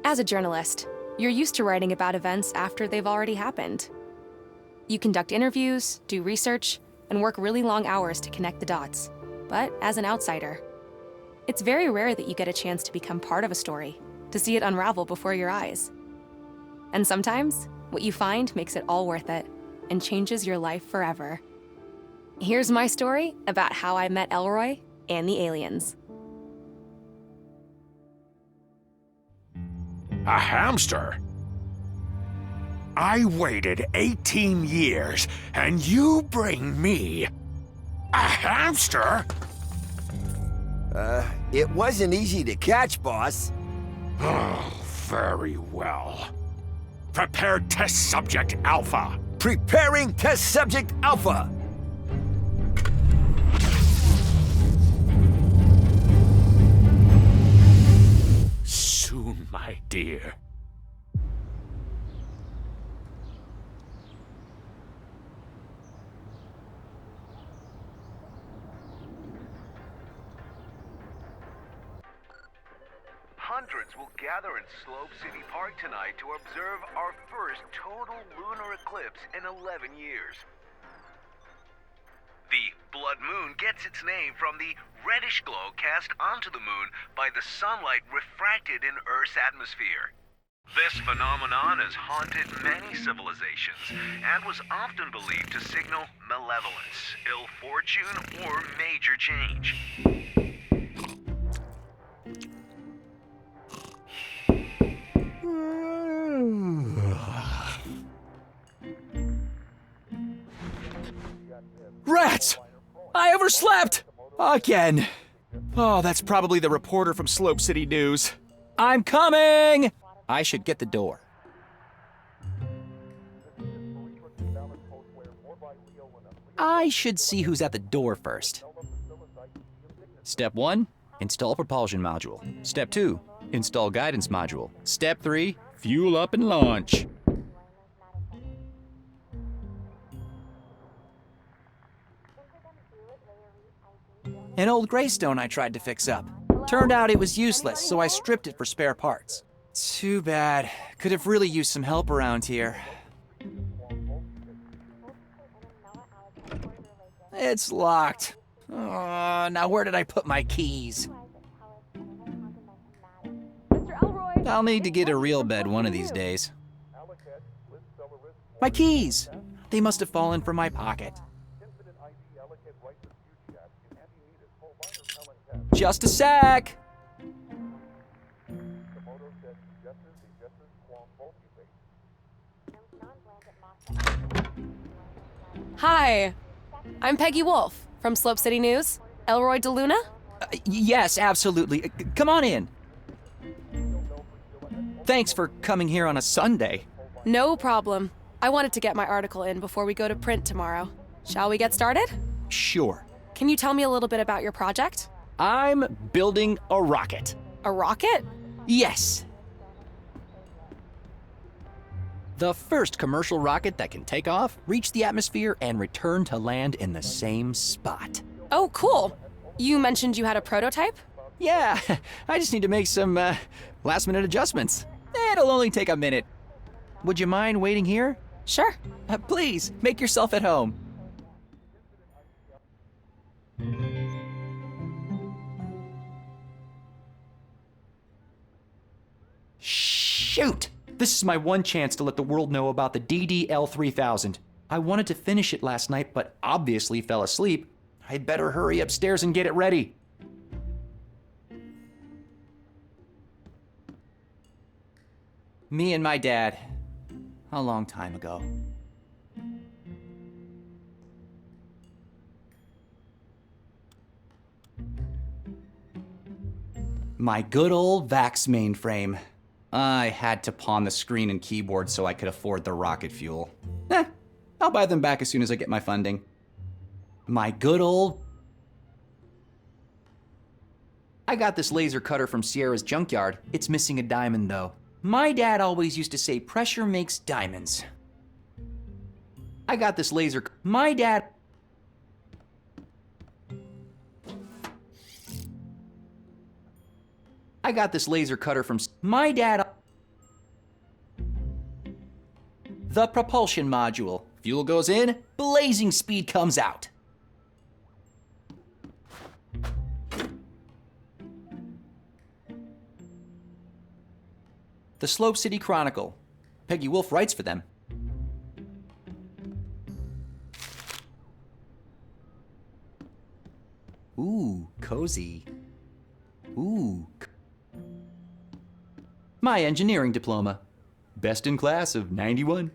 As a journalist, you're used to writing about events after they've already happened. You conduct interviews, do research, and work really long hours to connect the dots. But as an outsider, it's very rare that you get a chance to become part of a story, to see it unravel before your eyes. And sometimes, what you find makes it all worth it and changes your life forever. Here's my story about how I met Elroy and the aliens. A hamster? I waited 18 years, and you bring me a hamster? It wasn't easy to catch, boss. Oh, very well. Prepare test subject Alpha. Preparing test subject Alpha. Soon, my dear. Hundreds will gather in Slope City Park tonight to observe our first total lunar eclipse in 11 years. The blood moon gets its name from the reddish glow cast onto the moon by the sunlight refracted in Earth's atmosphere. This phenomenon has haunted many civilizations and was often believed to signal malevolence, ill fortune, or major change. Rats! I overslept! Again. Oh, that's probably the reporter from Slope City News. I'm coming! I should get the door. I should see who's at the door first. Step 1, install propulsion module. Step 2, install guidance module. Step 3, fuel up and launch. An old Greystone I tried to fix up. Turned out it was useless, so I stripped it for spare parts. Too bad. Could have really used some help around here. It's locked. Oh, now where did I put my keys? Mr. Elroy! I'll need to get a real bed one of these days. My keys! They must have fallen from my pocket. Just a sec! Hi, I'm Peggy Wolf from Slope City News. Elroy DeLuna? Yes, absolutely. Come on in. Thanks for coming here on a Sunday. No problem. I wanted to get my article in before we go to print tomorrow. Shall we get started? Sure. Can you tell me a little bit about your project? I'm building a rocket. A rocket? Yes. The first commercial rocket that can take off, reach the atmosphere, and return to land in the same spot. Oh, cool. You mentioned you had a prototype? Yeah, I just need to make some last-minute adjustments. It'll only take a minute. Would you mind waiting here? Sure. Please, make yourself at home. Shoot! This is my one chance to let the world know about the DDL-3000. I wanted to finish it last night, but obviously fell asleep. I'd better hurry upstairs and get it ready. Me and my dad. A long time ago. My good old VAX mainframe. I had to pawn the screen and keyboard so I could afford the rocket fuel. I'll buy them back as soon as I get my funding. My good old... I got this laser cutter from Sierra's junkyard. It's missing a diamond, though. My dad always used to say pressure makes diamonds. I got this laser. My dad. I got this laser cutter from my dad. The propulsion module. Fuel goes in, blazing speed comes out. The Slope City Chronicle. Peggy Wolf writes for them. Ooh, cozy. Ooh. My engineering diploma. Best in class of 91.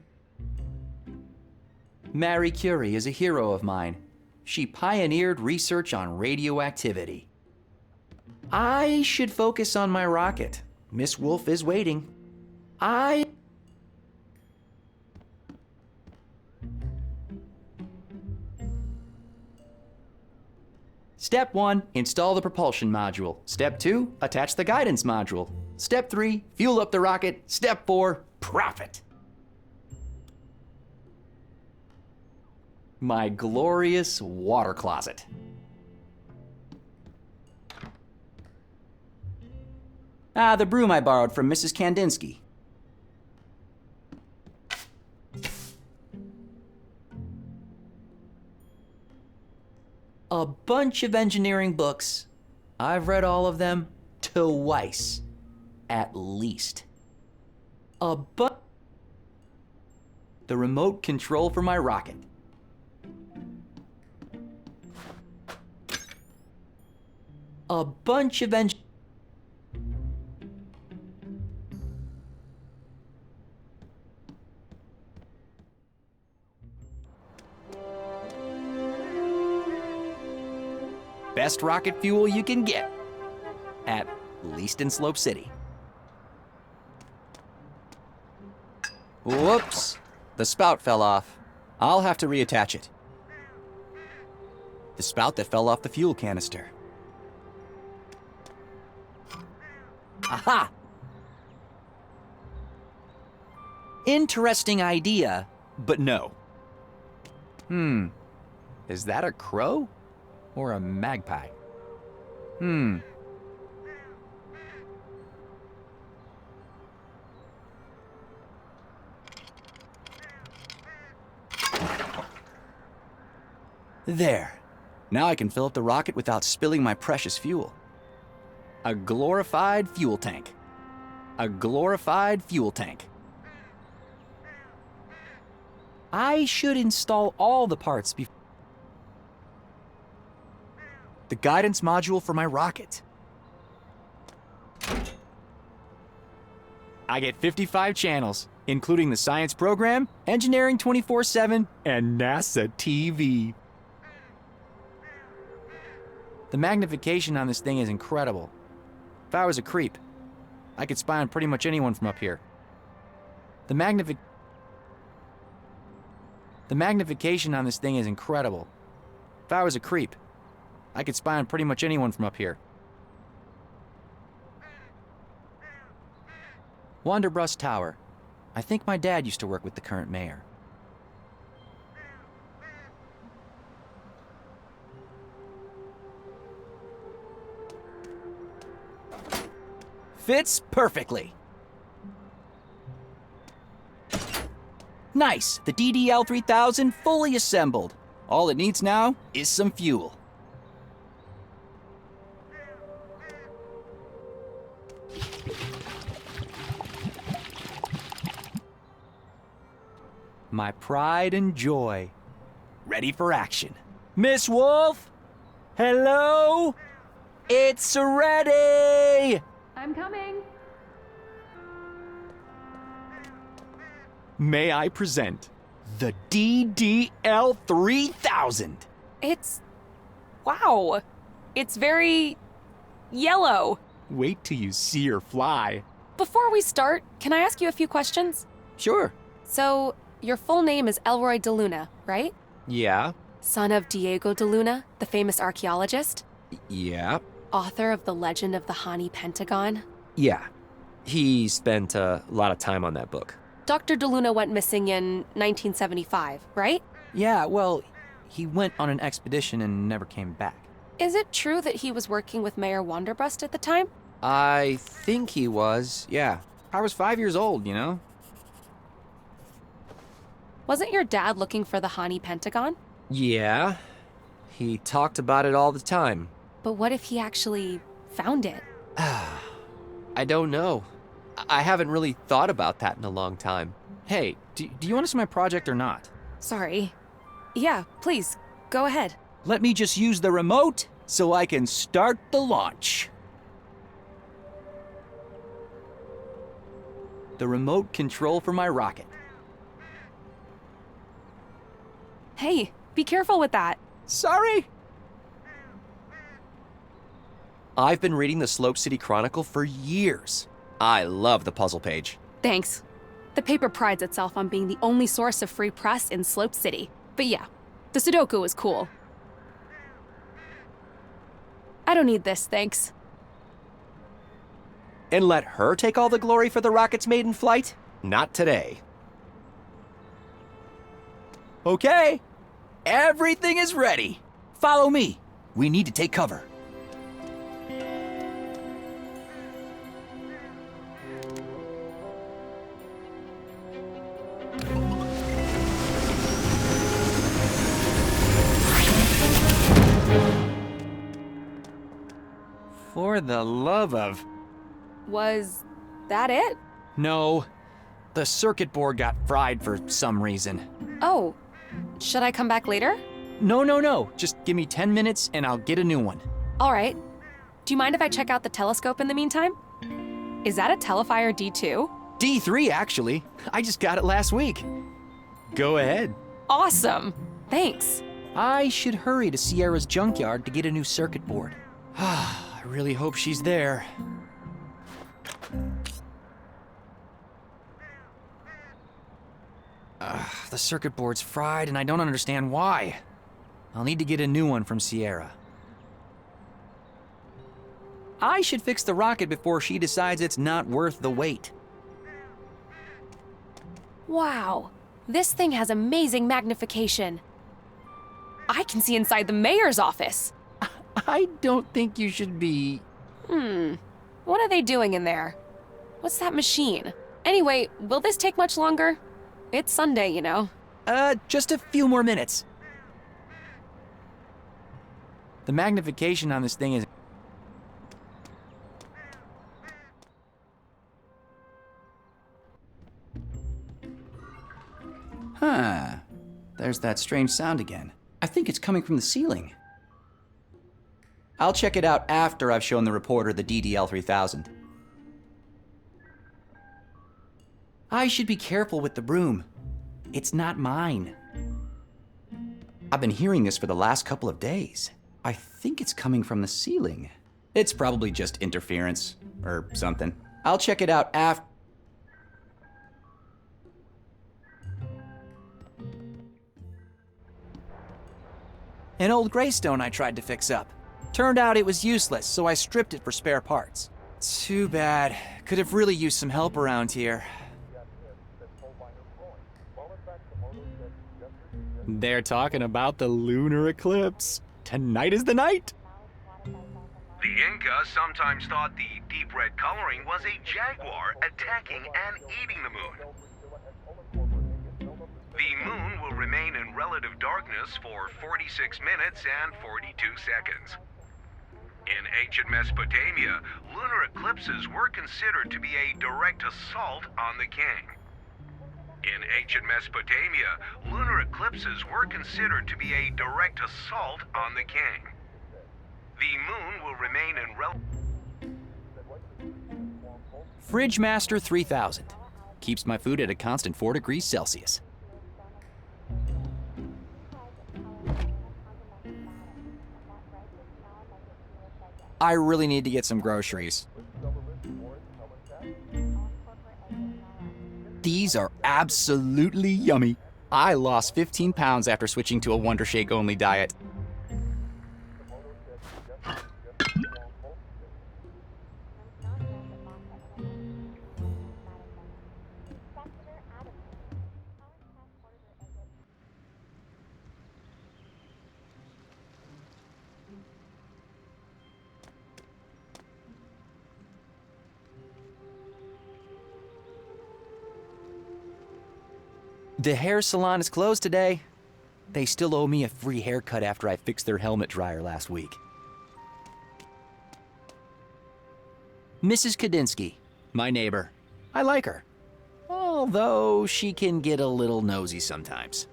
Marie Curie is a hero of mine. She pioneered research on radioactivity. I should focus on my rocket. Miss Wolf is waiting. Step 1, install the propulsion module. Step 2, attach the guidance module. Step 3, fuel up the rocket. Step 4, profit. My glorious water closet. The broom I borrowed from Mrs. Kandinsky. A bunch of engineering books. I've read all of them twice, at least. The remote control for my rocket. A bunch of best rocket fuel you can get, at least in Slope City. Whoops, the spout fell off. I'll have to reattach it. The spout that fell off the fuel canister. Aha! Interesting idea, but no. Is that a crow? Or a magpie? There. Now I can fill up the rocket without spilling my precious fuel. A glorified fuel tank. A glorified fuel tank. I should install all the parts before. The guidance module for my rocket. I get 55 channels, including the science program, engineering 24/7, and NASA TV. The magnification on this thing is incredible. If I was a creep, I could spy on pretty much anyone from up here. The magnification on this thing is incredible. If I was a creep, I could spy on pretty much anyone from up here. Wanderbrush Tower. I think my dad used to work with the current mayor. Fits perfectly. Nice, the DDL 3000 fully assembled. All it needs now is some fuel. My pride and joy, ready for action. Miss Wolf? Hello? It's ready! I'm coming. May I present the DDL 3000? Wow. It's very yellow. Wait till you see her fly. Before we start, can I ask you a few questions? Sure. So, your full name is Elroy de Luna, right? Yeah. Son of Diego de Luna, the famous archaeologist? Yeah. Author of The Legend of the Hani Pentagon? Yeah. He spent a lot of time on that book. Dr. DeLuna went missing in 1975, right? Yeah, well, he went on an expedition and never came back. Is it true that he was working with Mayor Wanderbust at the time? I think he was, yeah. I was 5 years old, you know? Wasn't your dad looking for the Hani Pentagon? Yeah. He talked about it all the time. But what if he actually found it? I don't know. I haven't really thought about that in a long time. Hey, do you want to see my project or not? Sorry. Yeah, please, go ahead. Let me just use the remote so I can start the launch. The remote control for my rocket. Hey, be careful with that. Sorry. I've been reading the Slope City Chronicle for years. I love the puzzle page. Thanks. The paper prides itself on being the only source of free press in Slope City. But yeah, the Sudoku is cool. I don't need this, thanks. And let her take all the glory for the rocket's maiden flight? Not today. Okay, everything is ready. Follow me. We need to take cover. For the love of... Was that it? No, the circuit board got fried for some reason. Oh, should I come back later? No. Just give me 10 minutes and I'll get a new one. All right. Do you mind if I check out the telescope in the meantime? Is that a Telefire D2? D3, actually. I just got it last week. Go ahead. Awesome. Thanks. I should hurry to Sierra's junkyard to get a new circuit board. I really hope she's there. The circuit board's fried and I don't understand why. I'll need to get a new one from Sierra. I should fix the rocket before she decides it's not worth the wait. Wow, this thing has amazing magnification. I can see inside the mayor's office. I don't think you should be... What are they doing in there? What's that machine? Anyway, will this take much longer? It's Sunday, you know. Just a few more minutes. The magnification on this thing is... Huh. There's that strange sound again. I think it's coming from the ceiling. I'll check it out after I've shown the reporter the DDL-3000. I should be careful with the broom. It's not mine. I've been hearing this for the last couple of days. I think it's coming from the ceiling. It's probably just interference or something. I'll check it out after. An old Greystone I tried to fix up. Turned out it was useless, so I stripped it for spare parts. Too bad. Could have really used some help around here. They're talking about the lunar eclipse. Tonight is the night. The Inca sometimes thought the deep red coloring was a jaguar attacking and eating the moon. The moon will remain in relative darkness for 46 minutes and 42 seconds. In ancient Mesopotamia, lunar eclipses were considered to be a direct assault on the king. In ancient Mesopotamia, lunar eclipses were considered to be a direct assault on the king. The moon will remain in Fridge Master 3000. Keeps my food at a constant 4 degrees Celsius. I really need to get some groceries. These are absolutely yummy. I lost 15 pounds after switching to a Wonder Shake only diet. The hair salon is closed today. They still owe me a free haircut after I fixed their helmet dryer last week. Mrs. Kadinsky, my neighbor. I like her. Although she can get a little nosy sometimes.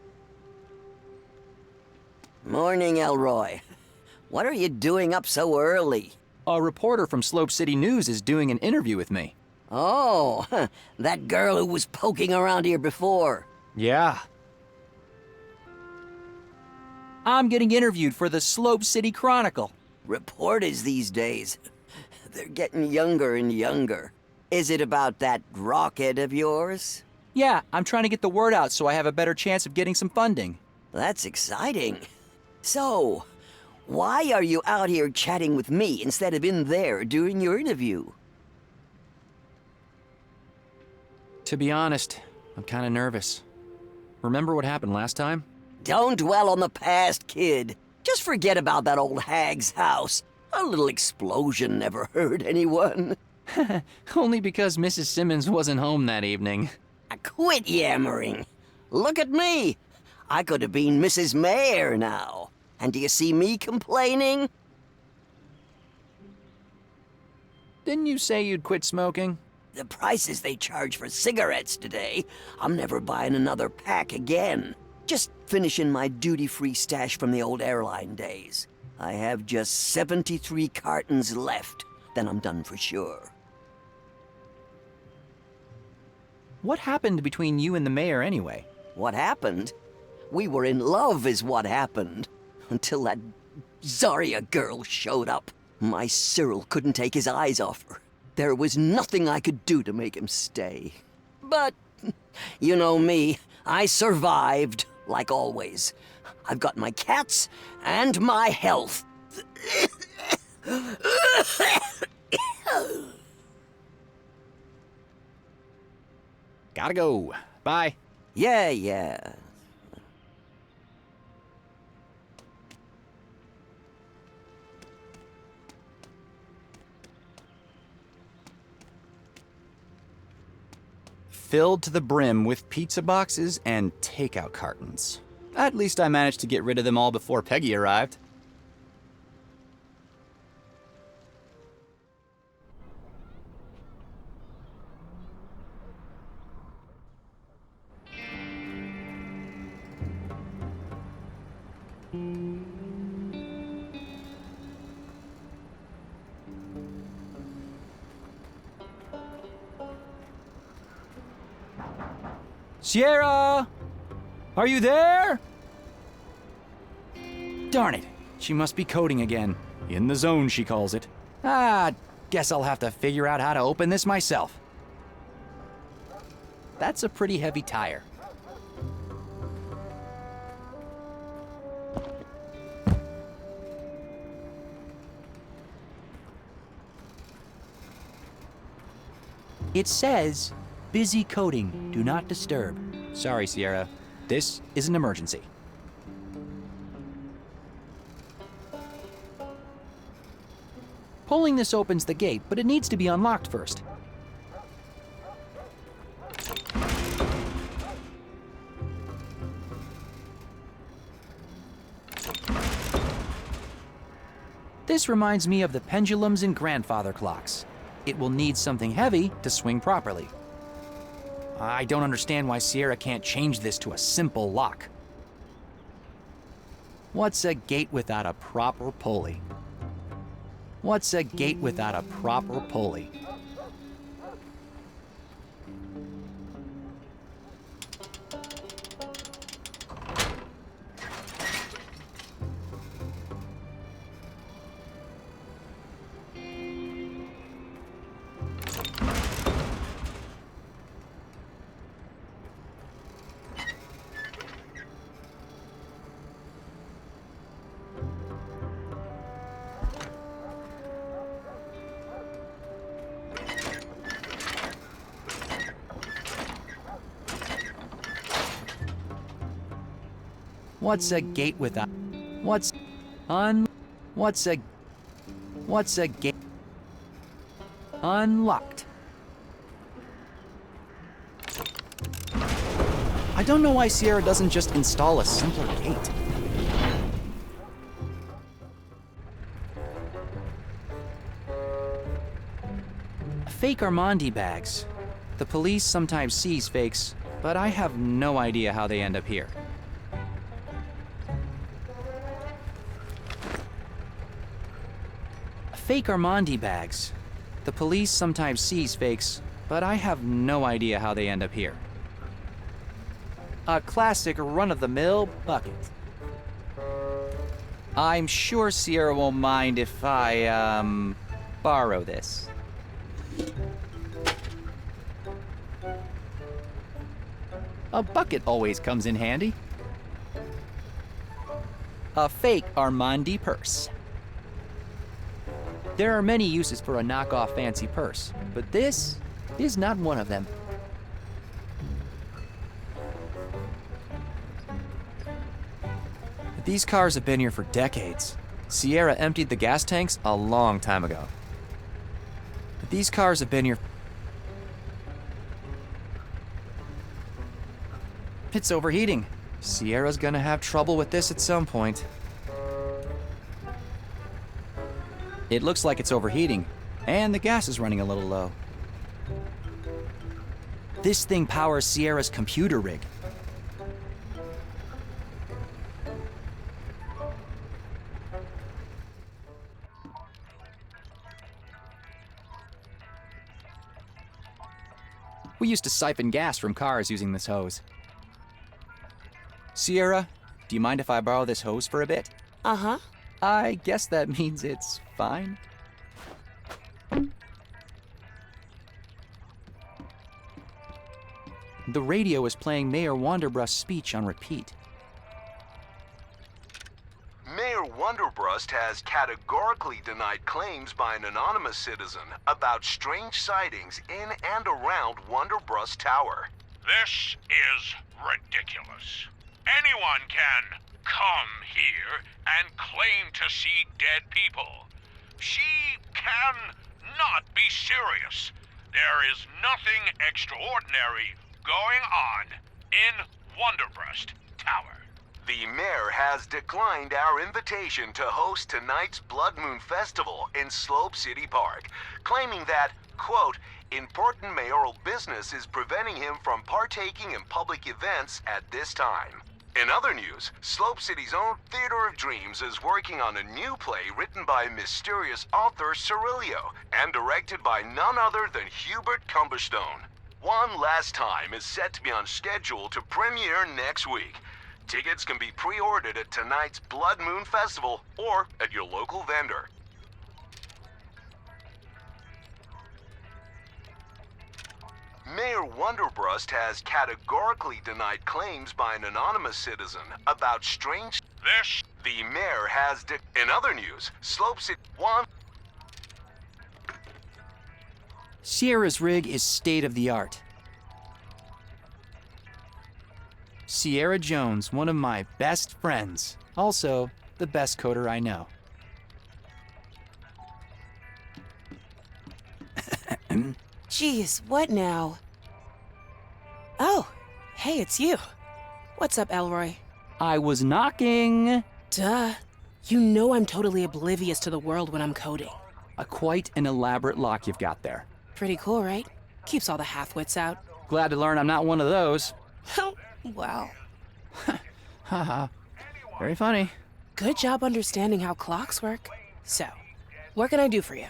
Morning, Elroy. What are you doing up so early? A reporter from Slope City News is doing an interview with me. Oh, that girl who was poking around here before. Yeah. I'm getting interviewed for the Slope City Chronicle. Reporters these days, they're getting younger and younger. Is it about that rocket of yours? Yeah, I'm trying to get the word out so I have a better chance of getting some funding. That's exciting. So, why are you out here chatting with me instead of in there doing your interview? To be honest, I'm kind of nervous. Remember what happened last time? Don't dwell on the past, kid. Just forget about that old hag's house. A little explosion never hurt anyone. Only because Mrs. Simmons wasn't home that evening. Quit yammering. Look at me. I could have been Mrs. Mayor now. And do you see me complaining? Didn't you say you'd quit smoking? The prices they charge for cigarettes today, I'm never buying another pack again. Just finishing my duty-free stash from the old airline days. I have just 73 cartons left. Then I'm done for sure. What happened between you and the mayor anyway? What happened? We were in love is what happened. Until that Zarya girl showed up. My Cyril couldn't take his eyes off her. There was nothing I could do to make him stay. But, you know me, I survived, like always. I've got my cats and my health. Gotta go. Bye. Yeah. Filled to the brim with pizza boxes and takeout cartons. At least I managed to get rid of them all before Peggy arrived. Sierra! Are you there? Darn it. She must be coding again. In the zone, she calls it. Guess I'll have to figure out how to open this myself. That's a pretty heavy tire. It says, busy coding, do not disturb. Sorry, Sierra. This is an emergency. Pulling this opens the gate, but it needs to be unlocked first. This reminds me of the pendulums in grandfather clocks. It will need something heavy to swing properly. I don't understand why Sierra can't change this to a simple lock. What's a gate without a proper pulley? What's a gate without a proper pulley? What's a gate without? What's a gate? Unlocked. I don't know why Sierra doesn't just install a simpler gate. Fake Armandi bags. The police sometimes seize fakes, but I have no idea how they end up here. Fake Armandi bags. The police sometimes seize fakes, but I have no idea how they end up here. A classic run-of-the-mill bucket. I'm sure Sierra won't mind if I, borrow this. A bucket always comes in handy. A fake Armandi purse. There are many uses for a knockoff fancy purse, but this is not one of them. These cars have been here for decades. Sierra emptied the gas tanks a long time ago. These cars have been here. It's overheating. Sierra's gonna have trouble with this at some point. It looks like it's overheating, and the gas is running a little low. This thing powers Sierra's computer rig. We used to siphon gas from cars using this hose. Sierra, do you mind if I borrow this hose for a bit? Uh-huh. I guess that means it's fine. The radio is playing Mayor Wanderbrust's speech on repeat. Mayor Wonderbrust has categorically denied claims by an anonymous citizen about strange sightings in and around Wonderbrust Tower. This is ridiculous. Anyone can come here and claim to see dead people. She cannot be serious. There is nothing extraordinary going on in Wonderbrust Tower. The mayor has declined our invitation to host tonight's Blood Moon Festival in Slope City Park, claiming that, quote, important mayoral business is preventing him from partaking in public events at this time. In other news, Slope City's own Theater of Dreams is working on a new play written by mysterious author Cerilio and directed by none other than Hubert Cumberstone. One Last Time is set to be on schedule to premiere next week. Tickets can be pre-ordered at tonight's Blood Moon Festival or at your local vendor. Mayor Wonderbrust has categorically denied claims by an anonymous citizen about strange... The mayor has In other news, Slope City... Sierra's rig is state-of-the-art. Sierra Jones, one of my best friends. Also, the best coder I know. Jeez, what now? Oh, hey, it's you. What's up, Elroy? I was knocking. Duh. You know I'm totally oblivious to the world when I'm coding. Quite an elaborate lock you've got there. Pretty cool, right? Keeps all the half-wits out. Glad to learn I'm not one of those. Wow. Haha. Very funny. Good job understanding how clocks work. So, what can I do for you?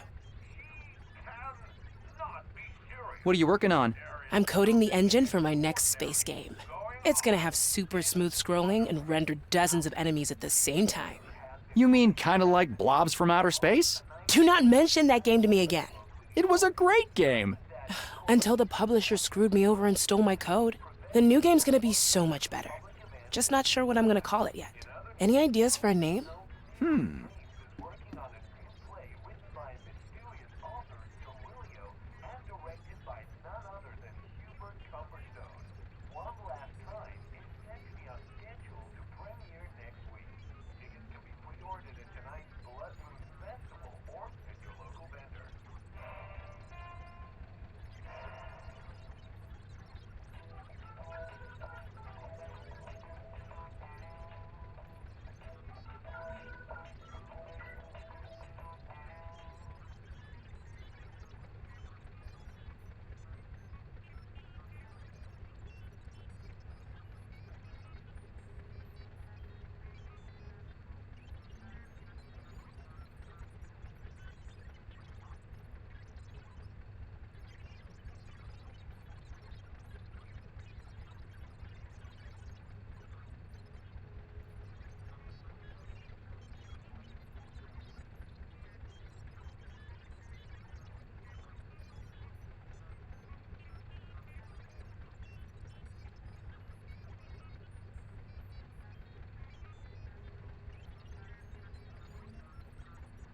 What are you working on? I'm coding the engine for my next space game. It's gonna have super smooth scrolling and render dozens of enemies at the same time. You mean kind of like Blobs from Outer Space? Do not mention that game to me again. It was a great game. Until the publisher screwed me over and stole my code. The new game's gonna be so much better. Just not sure what I'm gonna call it yet. Any ideas for a name?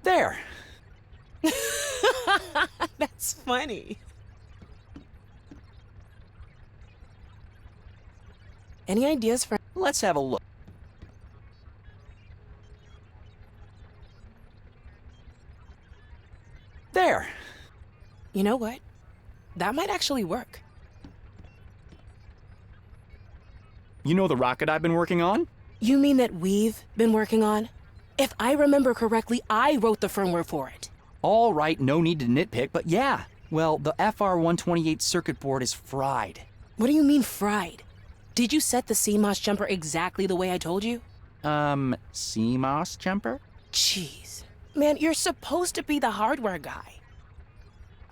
There. That's funny. Any ideas for... Let's have a look. There. You know what? That might actually work. You know the rocket I've been working on? You mean that we've been working on? If I remember correctly, I wrote the firmware for it. All right, no need to nitpick, but yeah. Well, the FR128 circuit board is fried. What do you mean fried? Did you set the CMOS jumper exactly the way I told you? CMOS jumper? Jeez. Man, you're supposed to be the hardware guy.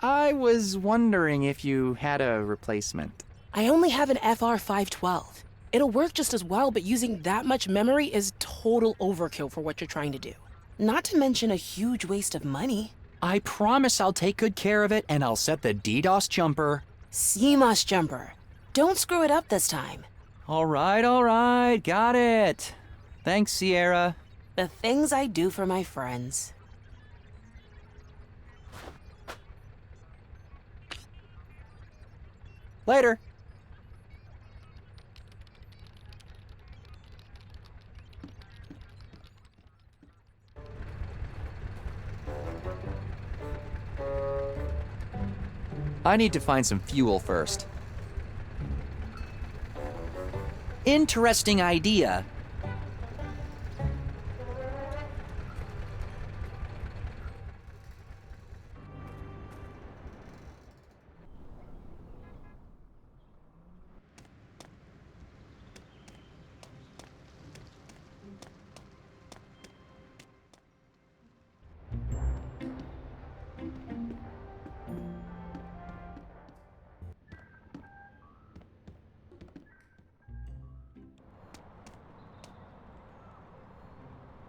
I was wondering if you had a replacement. I only have an FR512. It'll work just as well, but using that much memory is total overkill for what you're trying to do. Not to mention a huge waste of money. I promise I'll take good care of it, and I'll set the DDoS jumper. CMOS jumper. Don't screw it up this time. All right, got it. Thanks, Sierra. The things I do for my friends. Later. I need to find some fuel first. Interesting idea.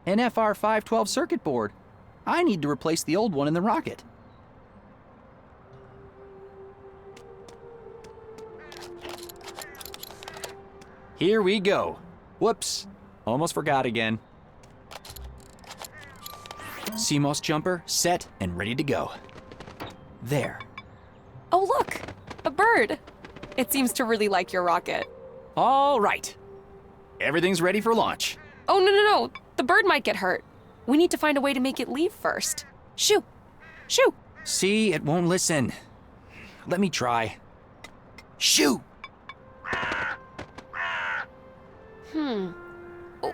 An FR512 circuit board. I need to replace the old one in the rocket. Here we go. Whoops, almost forgot again. CMOS jumper set and ready to go. There. Oh, look! A bird! It seems to really like your rocket. All right. Everything's ready for launch. Oh, no. The bird might get hurt. We need to find a way to make it leave first. Shoo! Shoo! See, it won't listen. Let me try. Shoo!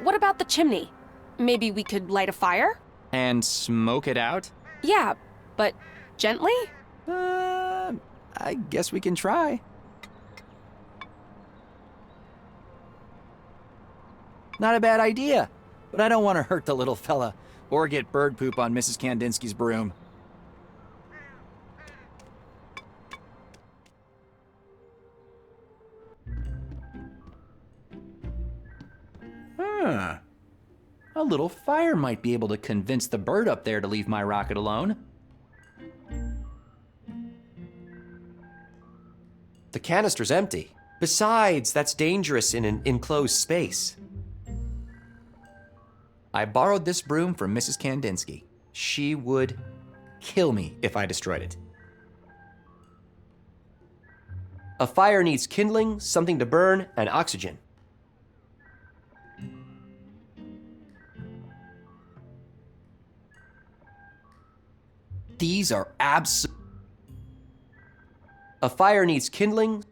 What about the chimney? Maybe we could light a fire? And smoke it out? Yeah, but gently? I guess we can try. Not a bad idea, but I don't want to hurt the little fella or get bird poop on Mrs. Kandinsky's broom. A little fire might be able to convince the bird up there to leave my rocket alone. The canister's empty. Besides, that's dangerous in an enclosed space. I borrowed this broom from Mrs. Kandinsky. She would kill me if I destroyed it. A fire needs kindling, something to burn, and oxygen. These are A fire needs kindling.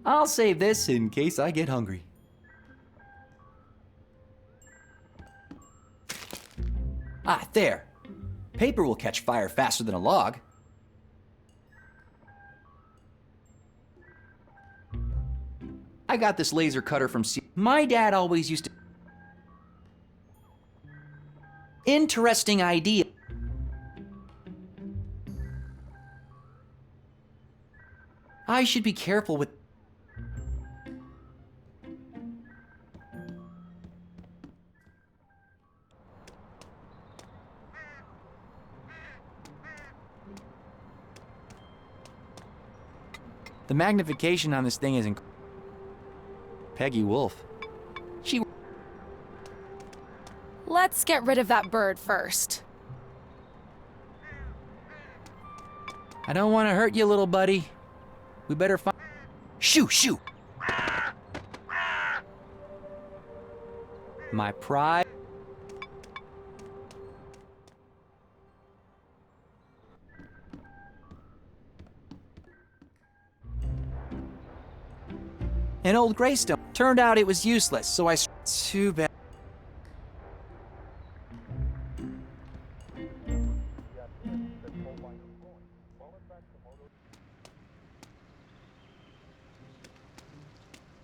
I'll save this in case I get hungry. Ah, there. Paper will catch fire faster than a log. I got this laser cutter from My dad always used to... Interesting idea. I should be careful with... The magnification on this thing is Peggy Wolf. She... Let's get rid of that bird first. I don't want to hurt you, little buddy. We better find. Shoo, shoo! My pride. An old Greystone. Turned out it was useless, so I. Too bad.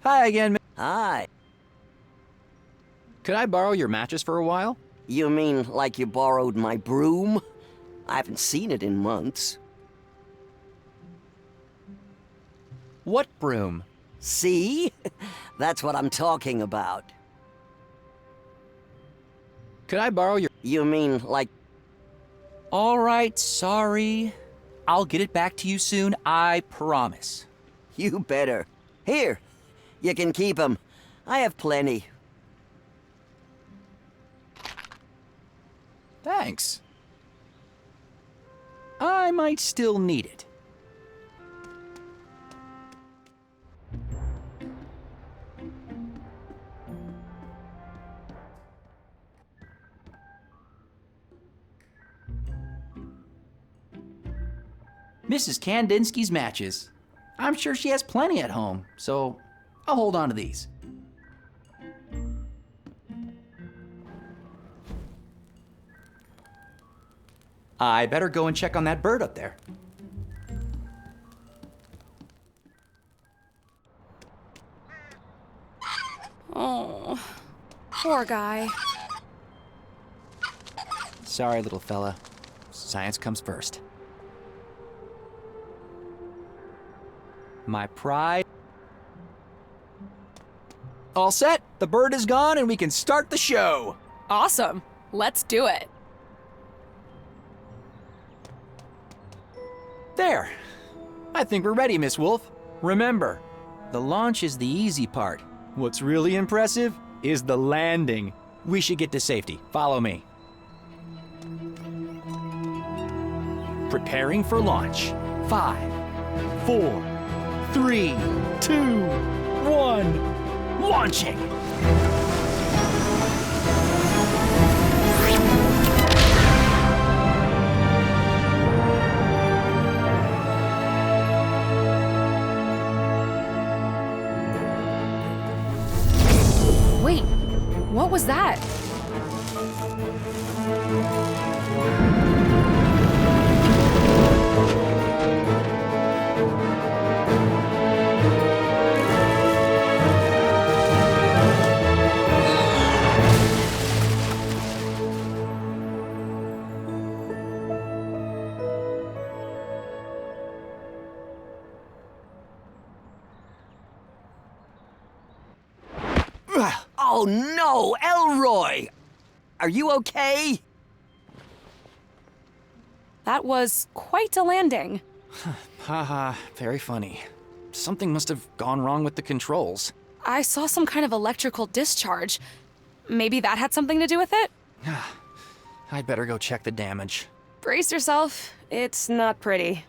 Hi again. Hi. Could I borrow your mattress for a while? You mean like you borrowed my broom? I haven't seen it in months. What broom? See? That's what I'm talking about. Could I borrow your. You mean like... All right, sorry. I'll get it back to you soon, I promise. You better. Here, you can keep 'em. I have plenty. Thanks. I might still need it. Mrs. Kandinsky's matches. I'm sure she has plenty at home, so I'll hold on to these. I better go and check on that bird up there. Oh, poor guy. Sorry, little fella. Science comes first. My pride. All set. The bird is gone and we can start the show. Awesome. Let's do it. There. I think we're ready, Miss Wolf. Remember, the launch is the easy part. What's really impressive is the landing. We should get to safety. Follow me. Preparing for launch. 5, 4, 3, 2, 1. Launching! Wait, what was that? Oh no, Elroy! Are you okay? That was quite a landing. Haha, very funny. Something must have gone wrong with the controls. I saw some kind of electrical discharge. Maybe that had something to do with it? I'd better go check the damage. Brace yourself. It's not pretty.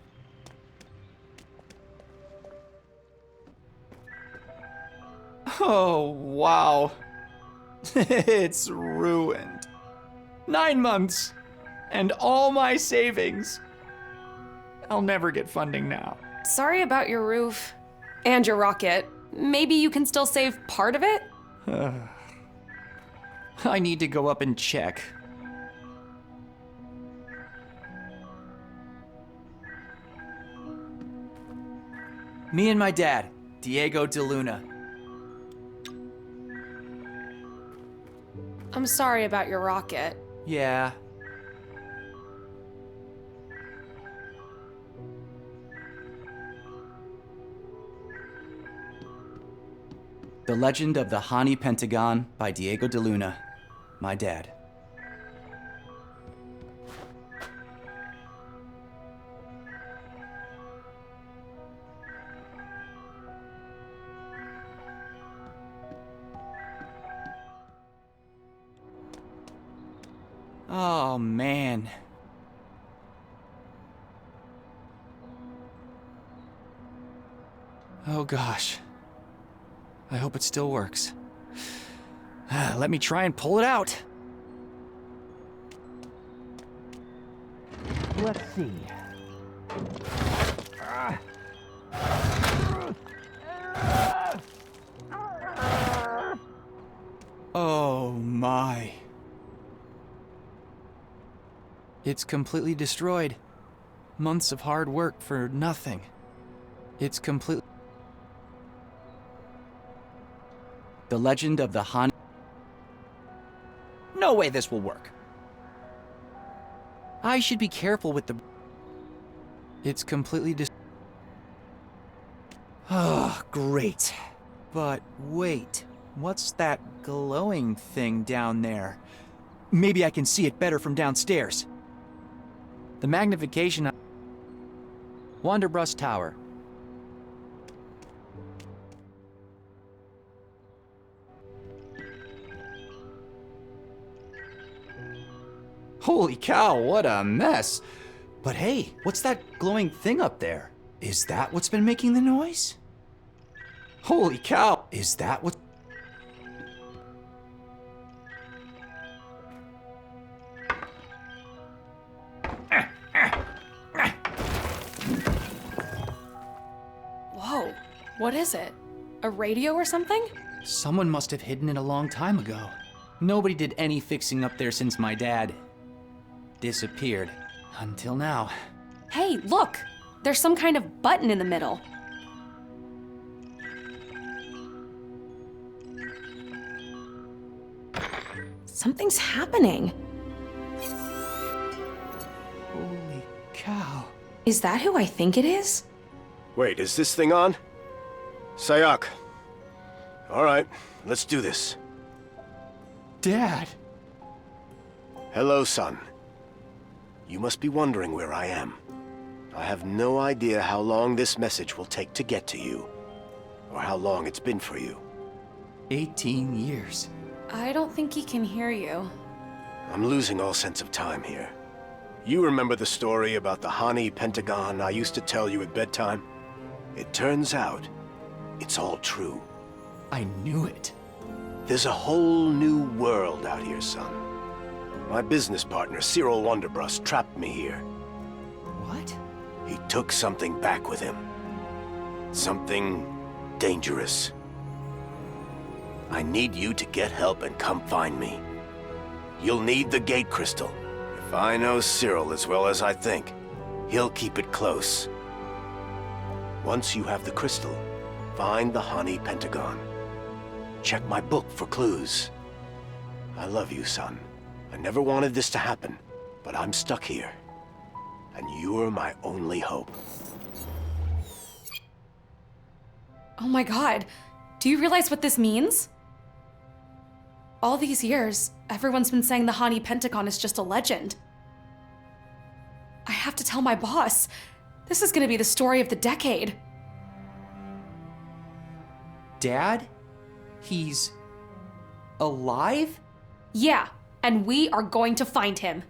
Oh, wow. It's ruined. 9 months. And all my savings. I'll never get funding now. Sorry about your roof. And your rocket. Maybe you can still save part of it? I need to go up and check. Me and my dad, Diego de Luna. I'm sorry about your rocket. Yeah. The Legend of the Hani Pentagon by Diego de Luna, my dad. Oh, man. Oh, gosh. I hope it still works. Let me try and pull it out. Let's see. Oh my. It's completely destroyed. Months of hard work for nothing. It's completely... The legend of the Han... No way this will work. I should be careful with the... It's completely Oh, great. But wait, what's that glowing thing down there? Maybe I can see it better from downstairs. The magnification... Wanderbrust Tower. Holy cow, what a mess! But hey, what's that glowing thing up there? Is that what's been making the noise? Holy cow, is that what... Whoa, what is it? A radio or something? Someone must have hidden it a long time ago. Nobody did any fixing up there since my dad disappeared. Until now. Hey, look! There's some kind of button in the middle. Something's happening. Holy cow. Is that who I think it is? Wait, is this thing on? Sayak. All right, let's do this. Dad! Hello, son. You must be wondering where I am. I have no idea how long this message will take to get to you, or how long it's been for you. 18 years. I don't think he can hear you. I'm losing all sense of time here. You remember the story about the Hani Pentagon I used to tell you at bedtime? It turns out, it's all true. I knew it. There's a whole new world out here, son. My business partner, Cyril Wanderbrust, trapped me here. What? He took something back with him. Something dangerous. I need you to get help and come find me. You'll need the gate crystal. If I know Cyril as well as I think, he'll keep it close. Once you have the crystal, find the Hani Pentagon. Check my book for clues. I love you, son. I never wanted this to happen, but I'm stuck here. And you're my only hope. Oh my god, do you realize what this means? All these years, everyone's been saying the Hani Pentagon is just a legend. I have to tell my boss. This is gonna be the story of the decade. Dad? He's... alive? Yeah, and we are going to find him.